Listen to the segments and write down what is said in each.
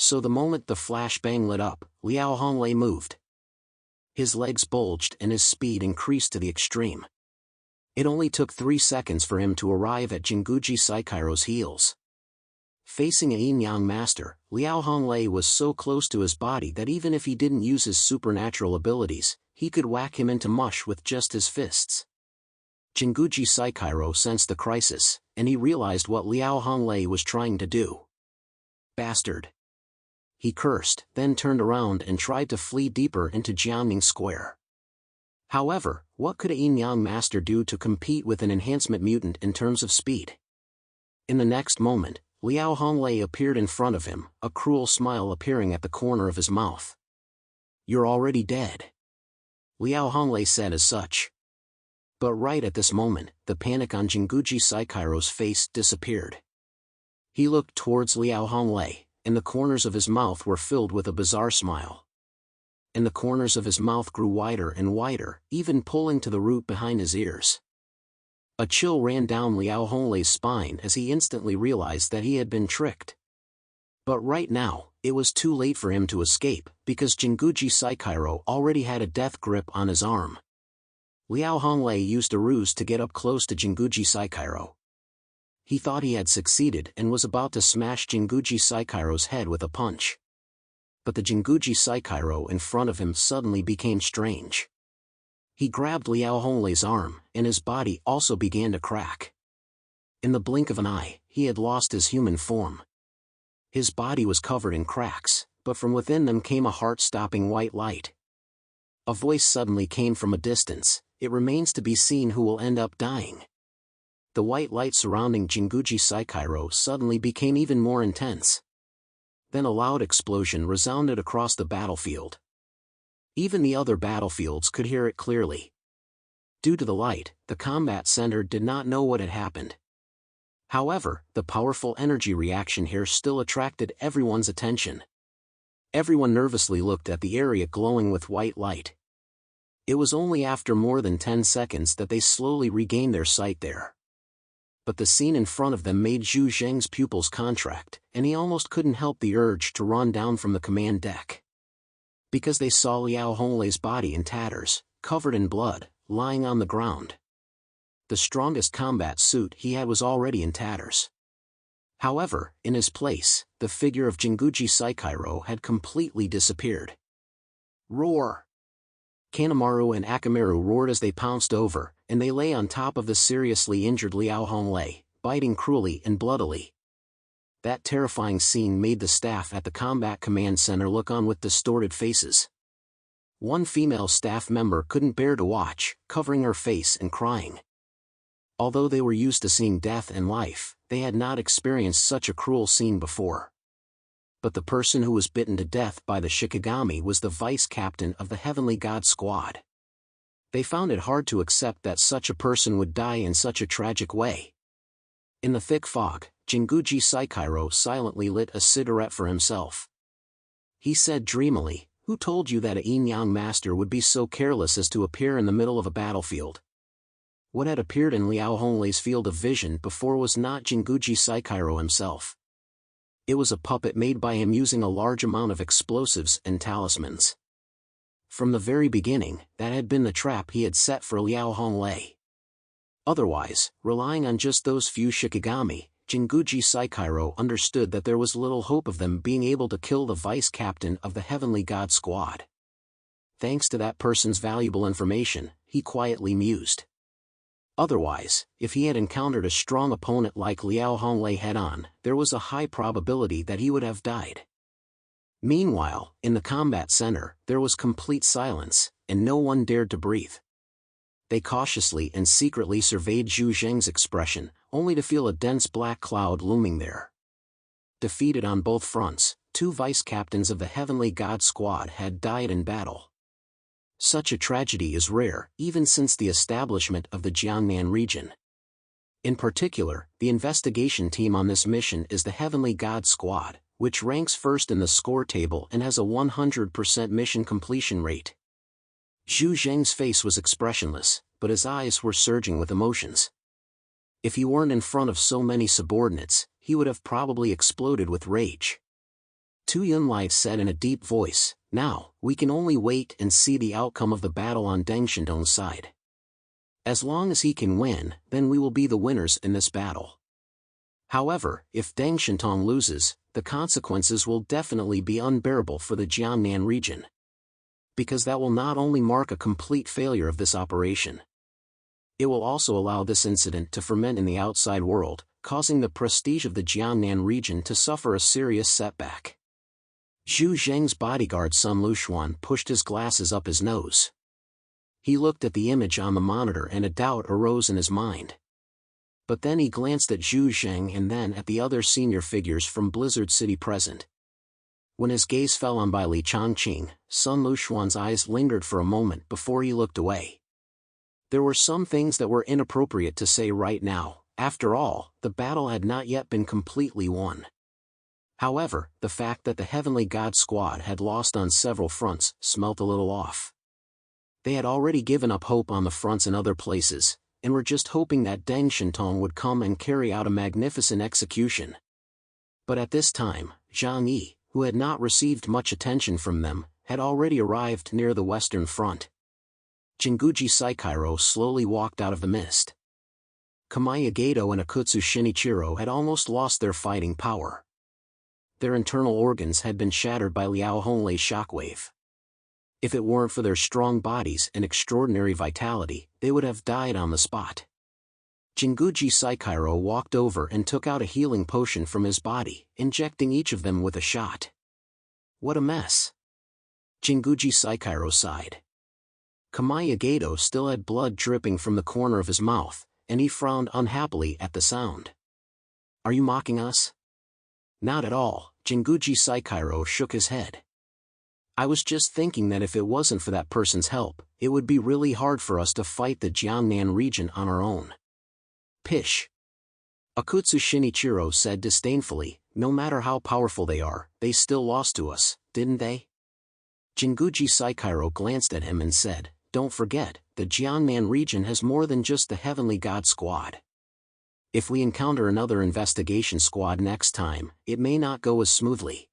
So the moment the flashbang lit up, Liao Honglei moved. His legs bulged and his speed increased to the extreme. It only took 3 seconds for him to arrive at Jinguji Saikairo's heels. Facing a yin-yang master, Liao Honglei was so close to his body that even if he didn't use his supernatural abilities, he could whack him into mush with just his fists. Jinguji Saikairo sensed the crisis, and he realized what Liao Honglei was trying to do. Bastard! He cursed, then turned around and tried to flee deeper into Jiangning Square. However, what could a yin-yang master do to compete with an enhancement mutant in terms of speed? In the next moment, Liao Honglei appeared in front of him, a cruel smile appearing at the corner of his mouth. "You're already dead," Liao Honglei said as such. But right at this moment, the panic on Jinguji Saikairo's face disappeared. He looked towards Liao Honglei, and the corners of his mouth were filled with a bizarre smile. And the corners of his mouth grew wider and wider, even pulling to the root behind his ears. A chill ran down Liao Honglei's spine as he instantly realized that he had been tricked. But right now, it was too late for him to escape, because Jinguji Saikairo already had a death grip on his arm. Liao Honglei used a ruse to get up close to Jinguji Saikairo. He thought he had succeeded and was about to smash Jinguji Saikairo's head with a punch. But the Jinguji Saikairo in front of him suddenly became strange. He grabbed Liao Honglei's arm, and his body also began to crack. In the blink of an eye, he had lost his human form. His body was covered in cracks, but from within them came a heart-stopping white light. A voice suddenly came from a distance. "It remains to be seen who will end up dying." The white light surrounding Jinguji Saikairo suddenly became even more intense. Then a loud explosion resounded across the battlefield. Even the other battlefields could hear it clearly. Due to the light, the combat center did not know what had happened. However, the powerful energy reaction here still attracted everyone's attention. Everyone nervously looked at the area glowing with white light. It was only after more than 10 seconds that they slowly regained their sight there. But the scene in front of them made Zhu Zheng's pupils contract, and he almost couldn't help the urge to run down from the command deck. Because they saw Liao Honglei's body in tatters, covered in blood, lying on the ground. The strongest combat suit he had was already in tatters. However, in his place, the figure of Jinguji Saikairo had completely disappeared. Roar! Kanemaru and Akamaru roared as they pounced over, and they lay on top of the seriously injured Liao Honglei, biting cruelly and bloodily. That terrifying scene made the staff at the Combat Command Center look on with distorted faces. One female staff member couldn't bear to watch, covering her face and crying. Although they were used to seeing death and life, they had not experienced such a cruel scene before. But the person who was bitten to death by the Shikigami was the vice captain of the Heavenly God Squad. They found it hard to accept that such a person would die in such a tragic way. In the thick fog, Jinguji Saikairo silently lit a cigarette for himself. He said dreamily, "Who told you that a yin-yang master would be so careless as to appear in the middle of a battlefield?" What had appeared in Liao Honglei's field of vision before was not Jinguji Saikairo himself. It was a puppet made by him using a large amount of explosives and talismans. From the very beginning, that had been the trap he had set for Liao Honglei. Otherwise, relying on just those few Shikigami, Jinguji Saikairo understood that there was little hope of them being able to kill the vice captain of the Heavenly God Squad. Thanks to that person's valuable information, he quietly mused. Otherwise, if he had encountered a strong opponent like Liao Honglei head-on, there was a high probability that he would have died. Meanwhile, in the combat center, there was complete silence, and no one dared to breathe. They cautiously and secretly surveyed Zhu Zheng's expression, only to feel a dense black cloud looming there. Defeated on both fronts, 2 vice-captains of the Heavenly God Squad had died in battle. Such a tragedy is rare, even since the establishment of the Jiangnan region. In particular, the investigation team on this mission is the Heavenly God Squad, which ranks first in the score table and has a 100% mission completion rate. Zhu Zheng's face was expressionless, but his eyes were surging with emotions. If he weren't in front of so many subordinates, he would have probably exploded with rage. Tu Yunlai said in a deep voice, "Now, we can only wait and see the outcome of the battle on Deng Shintong's side. As long as he can win, then we will be the winners in this battle. However, if Deng Shintong loses, the consequences will definitely be unbearable for the Jiangnan region. Because that will not only mark a complete failure of this operation. It will also allow this incident to ferment in the outside world, causing the prestige of the Jiangnan region to suffer a serious setback." Zhu Zheng's bodyguard Sun Lushuan pushed his glasses up his nose. He looked at the image on the monitor and a doubt arose in his mind. But then he glanced at Zhu Zheng and then at the other senior figures from Blizzard City present. When his gaze fell on Bai Li Changqing, Sun Lushuan's eyes lingered for a moment before he looked away. There were some things that were inappropriate to say right now. After all, the battle had not yet been completely won. However, the fact that the Heavenly God Squad had lost on several fronts smelt a little off. They had already given up hope on the fronts in other places, and were just hoping that Deng Shintong would come and carry out a magnificent execution. But at this time, Zhang Yi, who had not received much attention from them, had already arrived near the Western Front. Jinguji Saikairo slowly walked out of the mist. Kamaya Gato and Akutsu Shinichiro had almost lost their fighting power. Their internal organs had been shattered by Liao Honglei's shockwave. If it weren't for their strong bodies and extraordinary vitality, they would have died on the spot. Jinguji Saikairo walked over and took out a healing potion from his body, injecting each of them with a shot. What a mess! Jinguji Saikairo sighed. Kamaya Gato still had blood dripping from the corner of his mouth, and he frowned unhappily at the sound. Are you mocking us? Not at all, Jinguji Saikairo shook his head. I was just thinking that if it wasn't for that person's help, it would be really hard for us to fight the Jiangnan region on our own. Pish! Akutsu Shinichiro said disdainfully, no matter how powerful they are, they still lost to us, didn't they? Jinguji Saikairo glanced at him and said, don't forget, the Jiangnan region has more than just the Heavenly God Squad. If we encounter another investigation squad next time, it may not go as smoothly.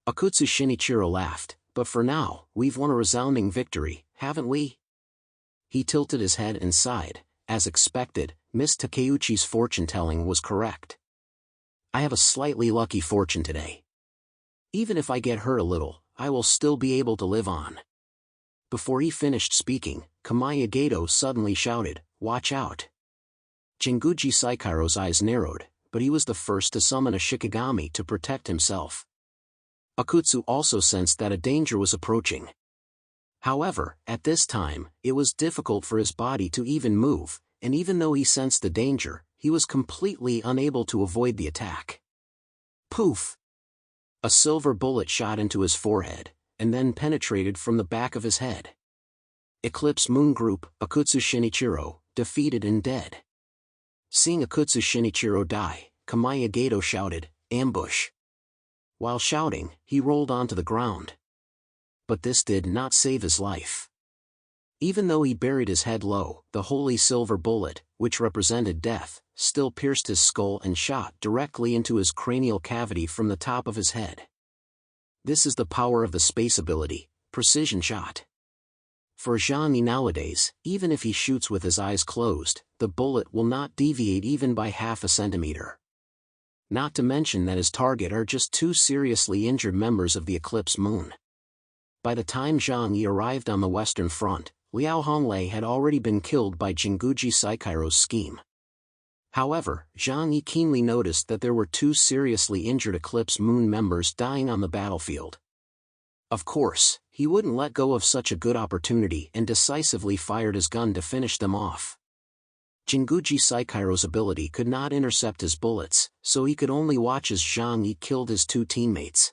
Akutsu Shinichiro laughed, but for now, we've won a resounding victory, haven't we? He tilted his head and sighed. As expected, Miss Takeuchi's fortune-telling was correct. I have a slightly lucky fortune today. Even if I get hurt a little, I will still be able to live on. Before he finished speaking, Kamaya Gato suddenly shouted, watch out! Jinguji Saikairo's eyes narrowed, but he was the first to summon a Shikigami to protect himself. Akutsu also sensed that a danger was approaching. However, at this time, it was difficult for his body to even move, and even though he sensed the danger, he was completely unable to avoid the attack. Poof! A silver bullet shot into his forehead, and then penetrated from the back of his head. Eclipse Moon Group, Akutsu Shinichiro, defeated and dead. Seeing Akutsu Shinichiro die, Kamaya Gato shouted, ambush! While shouting, he rolled onto the ground. But this did not save his life. Even though he buried his head low, the holy silver bullet, which represented death, still pierced his skull and shot directly into his cranial cavity from the top of his head. This is the power of the space ability, precision shot. For Zhang Yi nowadays, even if he shoots with his eyes closed, the bullet will not deviate even by half a centimeter. Not to mention that his target are just two seriously injured members of the Eclipse Moon. By the time Zhang Yi arrived on the Western Front, Liao Honglei had already been killed by Jinguji Saikairo's scheme. However, Zhang Yi keenly noticed that there were two seriously injured Eclipse Moon members dying on the battlefield. Of course, he wouldn't let go of such a good opportunity and decisively fired his gun to finish them off. Jinguji Saikairo's ability could not intercept his bullets, so he could only watch as Zhang Yi killed his two teammates.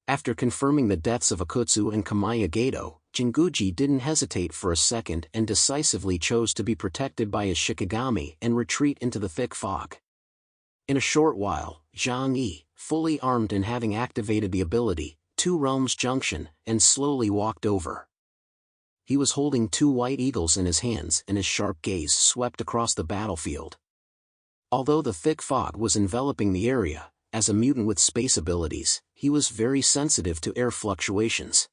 After confirming the deaths of Akutsu and Kamaya Gato, Jinguji didn't hesitate for a second and decisively chose to be protected by his Shikigami and retreat into the thick fog. In a short while, Zhang Yi, fully armed and having activated the ability, Two Realms Junction, and slowly walked over. He was holding two white eagles in his hands and his sharp gaze swept across the battlefield. Although the thick fog was enveloping the area, as a mutant with space abilities, he was very sensitive to air fluctuations.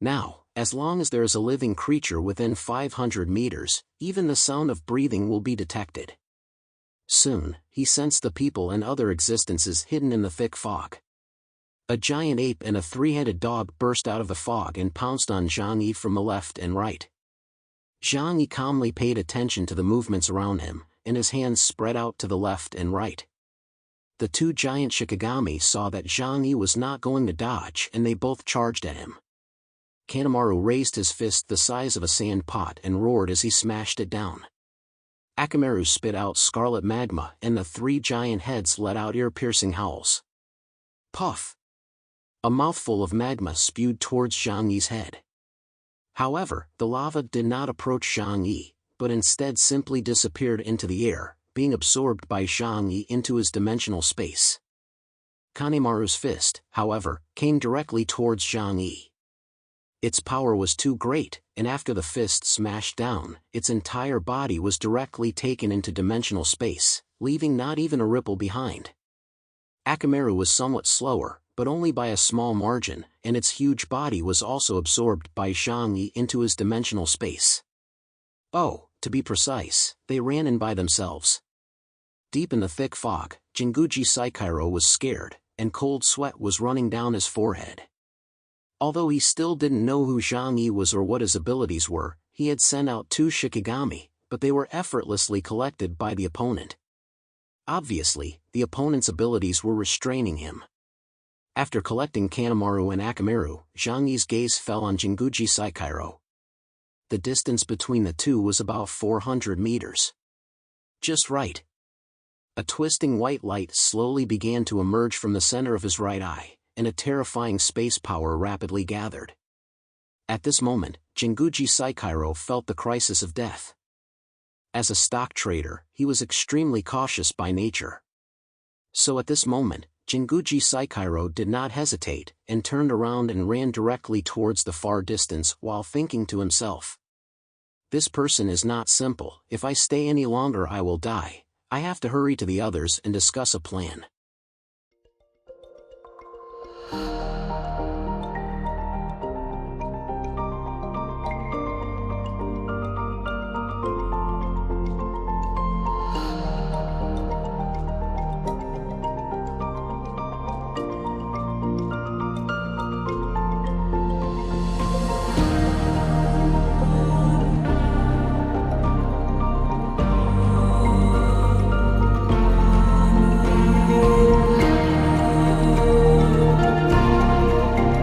Now, as long as there is a living creature within 500 meters, even the sound of breathing will be detected. Soon, he sensed the people and other existences hidden in the thick fog. A giant ape and a three-headed dog burst out of the fog and pounced on Zhang Yi from the left and right. Zhang Yi calmly paid attention to the movements around him, and his hands spread out to the left and right. The two giant Shikigami saw that Zhang Yi was not going to dodge and they both charged at him. Kanemaru raised his fist the size of a sand pot and roared as he smashed it down. Akamaru spit out scarlet magma and the three giant heads let out ear-piercing howls. Puff! A mouthful of magma spewed towards Zhang Yi's head. However, the lava did not approach Zhang Yi, but instead simply disappeared into the air, being absorbed by Zhang Yi into his dimensional space. Kanemaru's fist, however, came directly towards Zhang Yi. Its power was too great, and after the fist smashed down, its entire body was directly taken into dimensional space, leaving not even a ripple behind. Akamaru was somewhat slower, but only by a small margin, and its huge body was also absorbed by Zhang Yi into his dimensional space. Oh, to be precise, they ran in by themselves. Deep in the thick fog, Jinguji Saikiro was scared, and cold sweat was running down his forehead. Although he still didn't know who Zhang Yi was or what his abilities were, he had sent out two Shikigami, but they were effortlessly collected by the opponent. Obviously, the opponent's abilities were restraining him. After collecting Kanemaru and Akamaru, Zhang Yi's gaze fell on Jinguji Saikiro. The distance between the two was about 400 meters. Just right. A twisting white light slowly began to emerge from the center of his right eye, and a terrifying space power rapidly gathered. At this moment, Jinguji Saikiro felt the crisis of death. As a stock trader, he was extremely cautious by nature. So at this moment, Jinguji Saikiro did not hesitate, and turned around and ran directly towards the far distance while thinking to himself. This person is not simple. If I stay any longer I will die. I have to hurry to the others and discuss a plan.